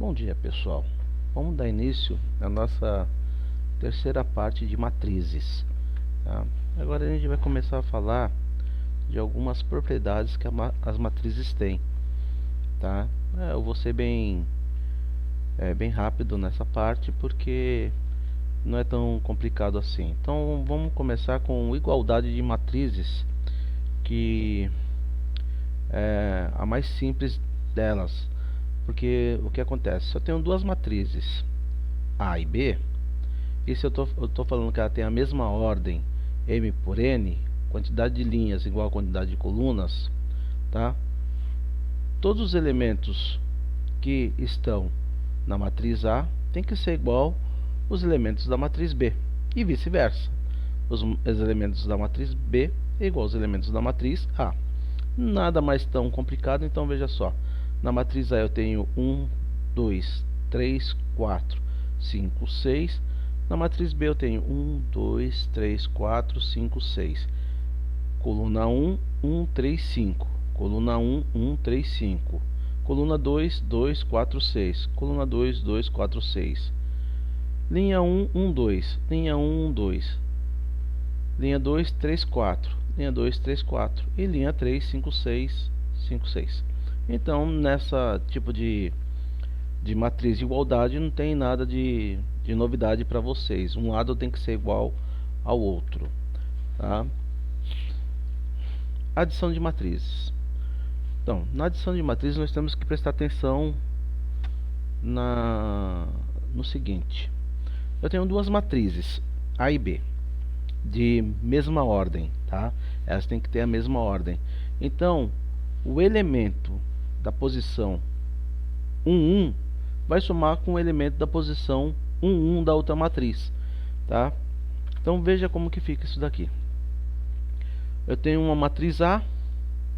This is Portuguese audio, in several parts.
Bom dia, pessoal. Vamos dar início à nossa terceira parte de matrizes, tá? Agora a gente vai começar a falar de algumas propriedades que as matrizes têm, tá? Eu vou ser bem rápido nessa parte porque não é tão complicado assim. Então vamos começar com igualdade de matrizes, que é a mais simples delas. Porque o que acontece? Se eu tenho duas matrizes A e B, e se eu tô falando que ela tem a mesma ordem, M por N, quantidade de linhas igual a quantidade de colunas, tá? Todos os elementos que estão na matriz A tem que ser igual os elementos da matriz B, e vice-versa. Os elementos da matriz B é igual aos elementos da matriz A. Nada mais tão complicado. Então veja só, na matriz A eu tenho 1, 2, 3, 4, 5, 6. Na matriz B eu tenho 1, 2, 3, 4, 5, 6. Coluna 1, 1, 3, 5. Coluna 1, 1, 3, 5. Coluna 2, 2, 4, 6. Coluna 2, 2, 4, 6. Linha 1, 1, 2. Linha 1, 1, 2. Linha 2, 3, 4. Linha 2, 3, 4. E linha 3, 5, 6, 5, 6. Então, nessa tipo de matriz de igualdade, não tem nada de novidade para vocês. Um lado tem que ser igual ao outro, tá? Adição de matrizes. Então, na adição de matrizes nós temos que prestar atenção no seguinte. Eu tenho duas matrizes, A e B, de mesma ordem, tá? Elas têm que ter a mesma ordem. Então, o elemento da posição 1, 1 vai somar com o elemento da posição 1, 1 da outra matriz, tá? Então veja como que fica isso daqui. Eu tenho uma matriz A,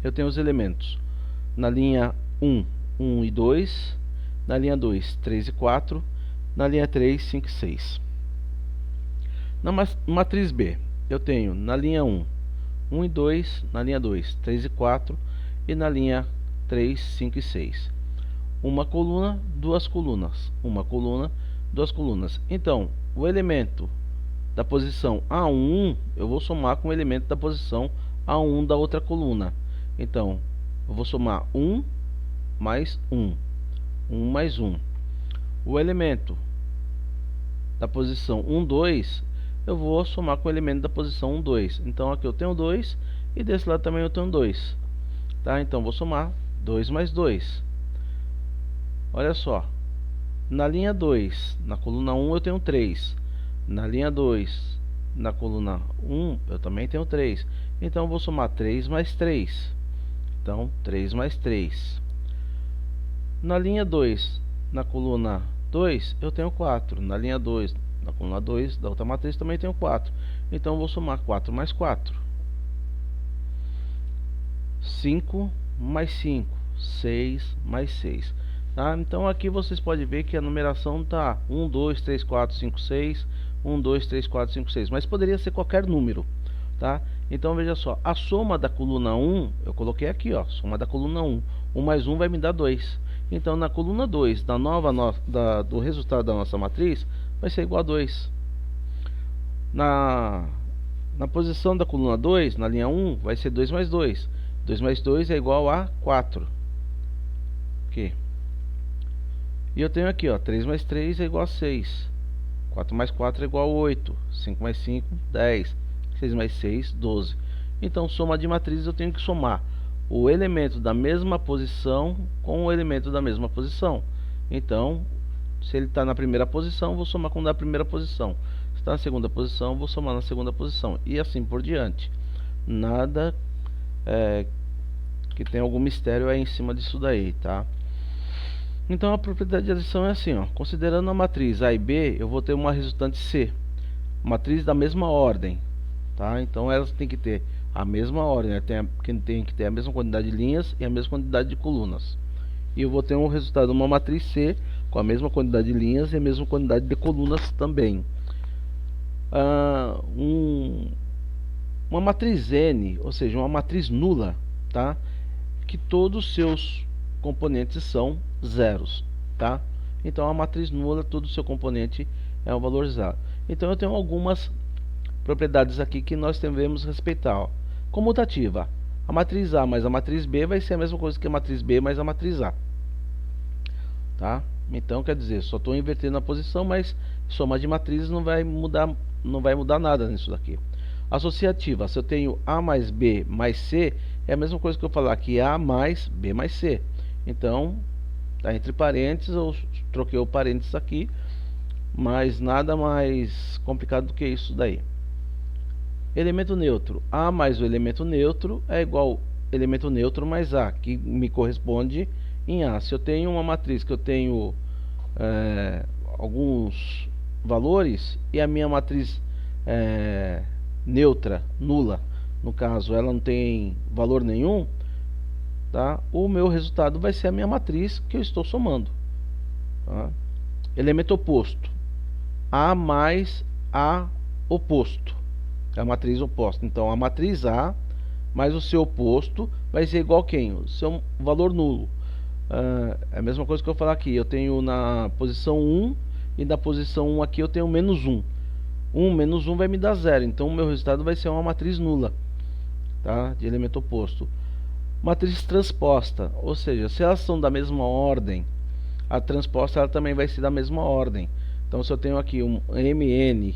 eu tenho os elementos na linha 1, 1 e 2, na linha 2, 3 e 4, na linha 3, 5 e 6. Na matriz B, eu tenho na linha 1, 1 e 2, na linha 2, 3 e 4, e na linha 3, 5 e 6. Uma coluna, duas colunas. Uma coluna, duas colunas. Então, o elemento da posição A1, eu vou somar com o elemento da posição A1 da outra coluna. Então, eu vou somar 1 mais 1. 1 mais 1. O elemento da posição 1, 2, eu vou somar com o elemento da posição 1, 2. Então, aqui eu tenho 2 e desse lado também eu tenho 2. Tá? Então, vou somar 2 mais 2. Olha só, na linha 2, na coluna 1 eu tenho 3. Na linha 2, na coluna 1 eu também tenho 3. Então eu vou somar 3 mais 3. Então 3 mais 3. Na linha 2, na coluna 2 eu tenho 4. Na linha 2, na coluna 2 da outra matriz também tenho 4. Então eu vou somar 4 mais 4. 5 mais 5. 6 mais 6. Tá? Então aqui vocês podem ver que a numeração tá 1, 2, 3, 4, 5, 6, 1, 2, 3, 4, 5, 6, mas poderia ser qualquer número, tá? Então veja só, a soma da coluna 1, eu coloquei aqui, ó, soma da coluna 1, 1 mais 1 vai me dar 2. Então na coluna 2 do resultado da nossa matriz vai ser igual a 2. Na posição da coluna 2, na linha 1, vai ser 2 mais 2. 2 mais 2 é igual a 4. Ok. E eu tenho aqui, ó, 3 mais 3 é igual a 6. 4 mais 4 é igual a 8. 5 mais 5, 10. 6 mais 6, 12. Então, soma de matrizes eu tenho que somar o elemento da mesma posição com o elemento da mesma posição. Então, se ele está na primeira posição, vou somar com o da primeira posição. Se está na segunda posição, vou somar na segunda posição. E assim por diante. Nada que tenha algum mistério aí em cima disso daí, tá? Então a propriedade de adição é assim, ó. Considerando a matriz A e B, eu vou ter uma resultante C, matriz da mesma ordem, tá? Então elas têm que ter a mesma ordem, né? Tem que ter a mesma quantidade de linhas e a mesma quantidade de colunas. E eu vou ter um resultado de uma matriz C com a mesma quantidade de linhas e a mesma quantidade de colunas também. Uma matriz N, ou seja, uma matriz nula, tá? Que todos os seus componentes são zeros, tá? Então a matriz nula, todo o seu componente é um valor zero. Então eu tenho algumas propriedades aqui que nós devemos respeitar, ó. Comutativa: a matriz A mais a matriz B vai ser a mesma coisa que a matriz B mais a matriz A, tá? Então quer dizer, só estou invertendo a posição, mas soma de matrizes não vai mudar nada nisso daqui. Associativa: se eu tenho A mais B mais C, é a mesma coisa que eu falar que A mais B mais C. Então tá entre parênteses, eu troquei o parênteses aqui, mas nada mais complicado do que isso daí. Elemento neutro: A mais o elemento neutro é igual elemento neutro mais A, que me corresponde em A. Se eu tenho uma matriz que eu tenho alguns valores e a minha matriz neutra, nula, no caso, ela não tem valor nenhum, tá? O meu resultado vai ser a minha matriz que eu estou somando, tá? Elemento oposto: A mais A oposto, a matriz oposta. Então a matriz A mais o seu oposto vai ser igual a quem? O seu valor nulo. É a mesma coisa que eu falar aqui, eu tenho na posição 1 e na posição 1 aqui eu tenho menos 1. 1 menos 1 vai me dar 0, então o meu resultado vai ser uma matriz nula, tá? De elemento oposto. Matriz transposta, ou seja, se elas são da mesma ordem, a transposta ela também vai ser da mesma ordem. Então se eu tenho aqui um MN,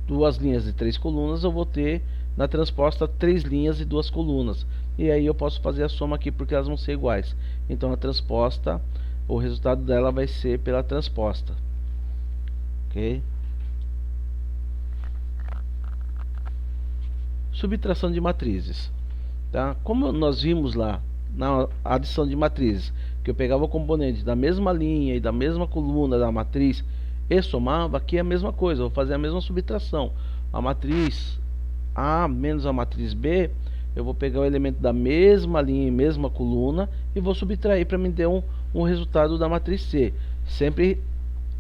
duas linhas e 3 colunas, eu vou ter na transposta 3 linhas e 2 colunas. E aí eu posso fazer a soma aqui porque elas vão ser iguais. Então a transposta, o resultado dela vai ser pela transposta. Ok? Subtração de matrizes, tá? Como nós vimos lá na adição de matrizes, que eu pegava o componente da mesma linha e da mesma coluna da matriz e somava, aqui é a mesma coisa, eu vou fazer a mesma subtração. A matriz A menos a matriz B, eu vou pegar o elemento da mesma linha e mesma coluna e vou subtrair para me dar um resultado da matriz C, sempre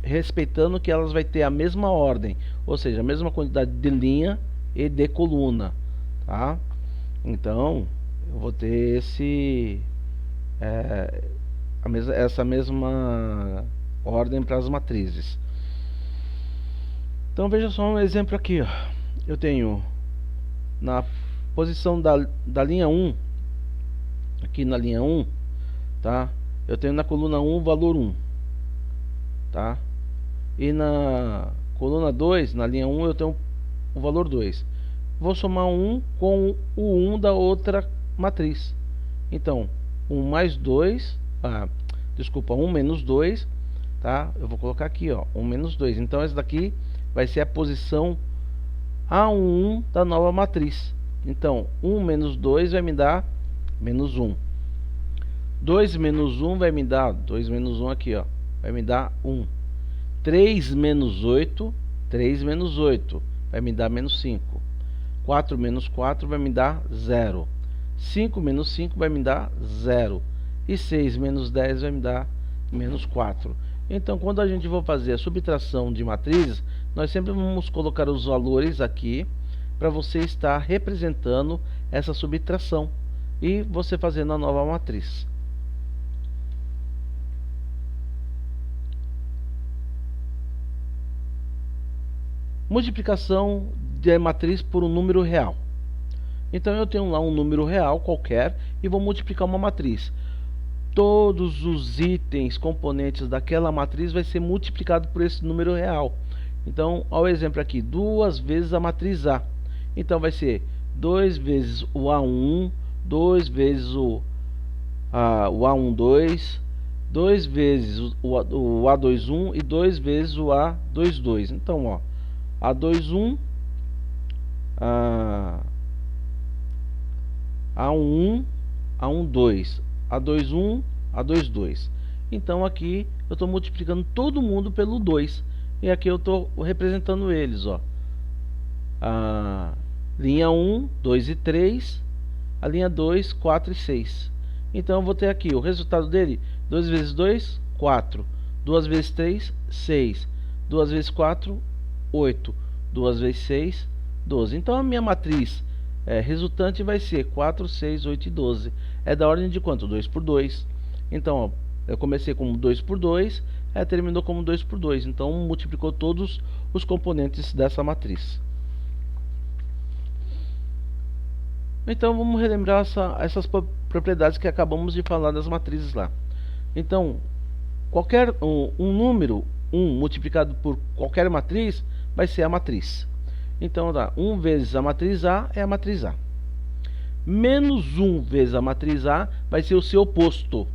respeitando que elas vai ter a mesma ordem, ou seja, a mesma quantidade de linha e de coluna, tá? Então eu vou ter essa mesma ordem para as matrizes. Então veja só um exemplo aqui, ó. Eu tenho na posição da linha 1, aqui na linha 1, tá? Eu tenho na coluna 1 o valor 1, tá? E na coluna 2, na linha 1, eu tenho o valor 2. Vou somar 1 com o 1 da outra matriz. Então, 1 mais 2, desculpa, 1 menos 2, tá? Eu vou colocar aqui, ó, 1 menos 2. Então, essa daqui vai ser a posição A1 da nova matriz. Então, 1 menos 2 vai me dar menos 1. 2 menos 1 vai me dar, 2 menos 1 aqui, ó, vai me dar 1. 3 menos 8, 3 menos 8 vai me dar menos 5. 4 menos 4 vai me dar 0. 5 menos 5 vai me dar 0. E 6 menos 10 vai me dar menos 4. Então, quando a gente for fazer a subtração de matrizes, nós sempre vamos colocar os valores aqui para você estar representando essa subtração e você fazendo a nova matriz. Multiplicação de matriz por um número real. Então eu tenho lá um número real qualquer e vou multiplicar uma matriz. Todos os itens, componentes daquela matriz vai ser multiplicado por esse número real. Então, ao exemplo aqui, 2 vezes a matriz A. Então vai ser 2 vezes o A1, 2 vezes o A12, 2 vezes o A21 e 2 vezes o A22. Então, ó, A21, A11, A12, A21, A22. Então aqui eu estou multiplicando todo mundo pelo 2. E aqui eu estou representando eles, ó. A linha 1, 2 e 3. A linha 2, 4 e 6. Então eu vou ter aqui o resultado dele. 2 vezes 2, 4. 2 vezes 3, 6. 2 vezes 4, 8. 2 vezes 6, 12. Então a minha matriz resultante vai ser 4, 6, 8 e 12. É da ordem de quanto? 2 por 2. Então, ó, Eu comecei como 2 por 2, terminou como 2 por 2, então multiplicou todos os componentes dessa matriz. Então vamos relembrar essas propriedades que acabamos de falar das matrizes lá. Então, qualquer um número 1 multiplicado por qualquer matriz vai ser a matriz. Então dá 1 vezes a matriz A é a matriz A. Menos 1 vezes a matriz A vai ser o seu oposto.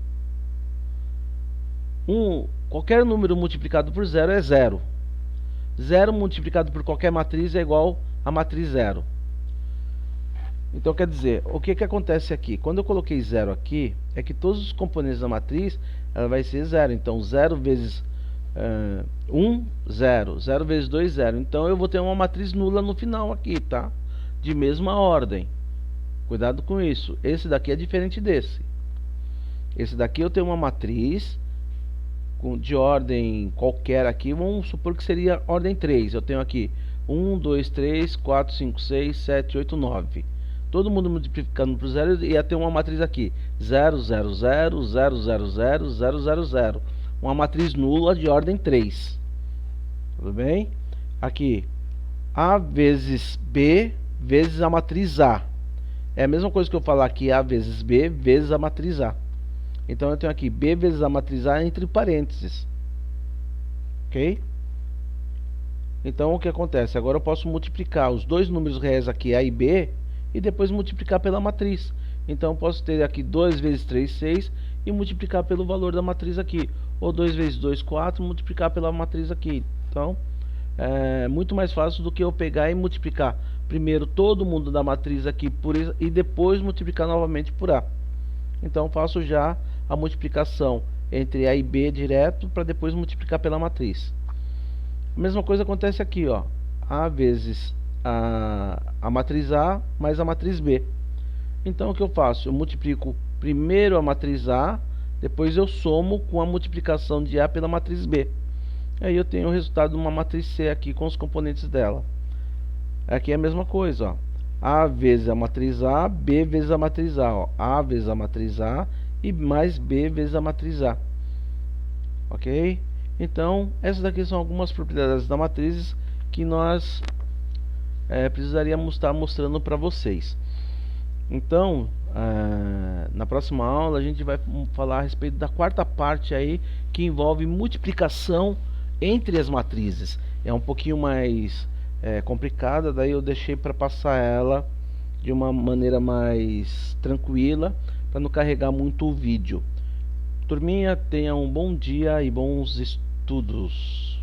Qualquer número multiplicado por 0 é 0. 0 multiplicado por qualquer matriz é igual a matriz 0. Então quer dizer, o que acontece aqui? Quando eu coloquei 0 aqui, é que todos os componentes da matriz ela vai ser 0. Então 0 vezes 1, 0. 0 vezes 2, 0. Então eu vou ter uma matriz nula no final aqui, tá? De mesma ordem. Cuidado com isso. Esse daqui é diferente desse. Esse daqui eu tenho uma matriz de ordem qualquer aqui. Vamos supor que seria ordem 3. Eu tenho aqui 1, 2, 3, 4, 5, 6, 7, 8, 9. Todo mundo multiplicando por 0 ia ter uma matriz aqui. 0, 0, 0, 0, 0, 0, 0, 0, 0. Uma matriz nula de ordem 3. Tudo bem? Aqui, A vezes B vezes a matriz A. É a mesma coisa que eu falar aqui, A vezes B vezes a matriz A. Então eu tenho aqui B vezes a matriz A entre parênteses. Ok? Então o que acontece? Agora eu posso multiplicar os dois números reais aqui, A e B, e depois multiplicar pela matriz. Então eu posso ter aqui 2 vezes 3, 6, e multiplicar pelo valor da matriz aqui. Ou 2 vezes 2, 4, multiplicar pela matriz aqui. Então é muito mais fácil do que eu pegar e multiplicar primeiro todo mundo da matriz aqui por isso, e depois multiplicar novamente por A. Então faço já a multiplicação entre A e B direto, para depois multiplicar pela matriz. A mesma coisa acontece aqui, ó. A vezes a matriz A mais a matriz B. Então o que eu faço? Eu multiplico primeiro a matriz A, depois eu somo com a multiplicação de A pela matriz B. Aí eu tenho o resultado de uma matriz C aqui com os componentes dela. Aqui é a mesma coisa, ó. A vezes a matriz A, B vezes a matriz A, ó. A vezes a matriz A e mais B vezes a matriz A. Ok? Então, essas daqui são algumas propriedades da matrizes que nós precisaríamos estar mostrando para vocês. Então, na próxima aula a gente vai falar a respeito da quarta parte aí, que envolve multiplicação entre as matrizes. É um pouquinho mais complicada, daí eu deixei para passar ela de uma maneira mais tranquila, para não carregar muito o vídeo. Turminha, tenha um bom dia e bons estudos.